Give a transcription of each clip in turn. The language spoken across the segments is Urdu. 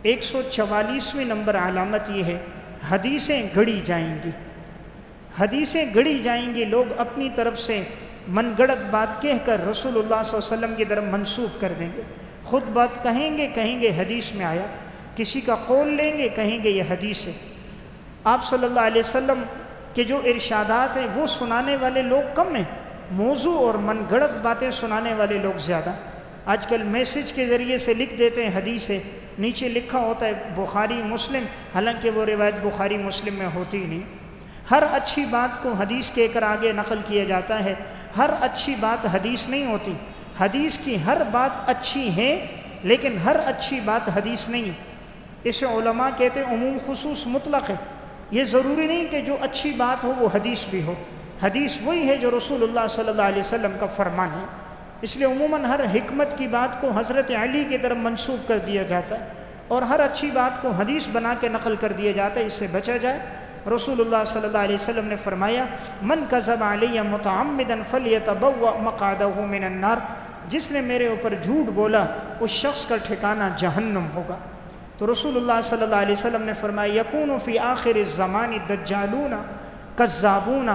144ویں نمبر علامت یہ ہے، حدیثیں گڑھی جائیں گی، حدیثیں گڑھی جائیں گی، لوگ اپنی طرف سے من گڑت بات کہہ کر رسول اللہ صلی اللہ علیہ وسلم کی طرف منسوب کر دیں گے، خود بات کہیں گے حدیث میں آیا، کسی کا قول لیں گے کہیں گے یہ حدیث ہے۔ آپ صلی اللہ علیہ وسلم کے جو ارشادات ہیں وہ سنانے والے لوگ کم ہیں، موضوع اور من گڑت باتیں سنانے والے لوگ زیادہ۔ آج کل میسج کے ذریعے سے لکھ دیتے ہیں حدیث ہے، نیچے لکھا ہوتا ہے بخاری مسلم، حالانکہ وہ روایت بخاری مسلم میں ہوتی ہی نہیں۔ ہر اچھی بات کو حدیث کہہ کر آگے نقل کیا جاتا ہے، ہر اچھی بات حدیث نہیں ہوتی، حدیث کی ہر بات اچھی ہے لیکن ہر اچھی بات حدیث نہیں ہے۔ اسے علماء کہتے ہیں عموم خصوص مطلق ہے، یہ ضروری نہیں کہ جو اچھی بات ہو وہ حدیث بھی ہو، حدیث وہی ہے جو رسول اللہ صلی اللہ علیہ وسلم کا فرمان ہے۔ اس لیے عموماً ہر حکمت کی بات کو حضرت علی کی طرف منسوب کر دیا جاتا ہے اور ہر اچھی بات کو حدیث بنا کے نقل کر دیا جاتا ہے، اس سے بچا جائے۔ رسول اللہ صلی اللہ علیہ وسلم نے فرمایا من کذب علی متعمدا فلیتبوأ مقعدہ من النار، جس نے میرے اوپر جھوٹ بولا اس شخص کا ٹھکانہ جہنم ہوگا۔ تو رسول اللہ صلی اللہ علیہ وسلم نے فرمایا یکون فی آخر الزمان دجالون کذابون،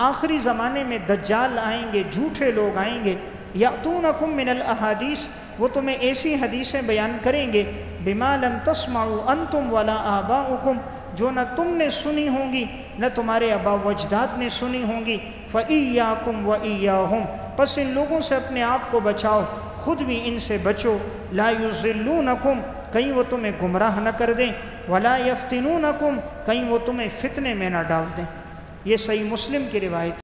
آخری زمانے میں دجال آئیں گے، جھوٹے لوگ آئیں گے، یأتونکم من الاحادیث، وہ تمہیں ایسی حدیثیں بیان کریں گے بما لم تسمعوا انتم ولا آباؤکم، جو نہ تم نے سنی ہوں گی نہ تمہارے آباء و اجداد نے سنی ہوں گی، فإیاکم وإیاہم، پس ان لوگوں سے اپنے آپ کو بچاؤ، خود بھی ان سے بچو، لا یضلونکم، کہیں وہ تمہیں گمراہ نہ کر دیں، ولا یفتنونکم، کہیں وہ تمہیں فتنے میں نہ ڈال دیں۔ یہ صحیح مسلم کی روایت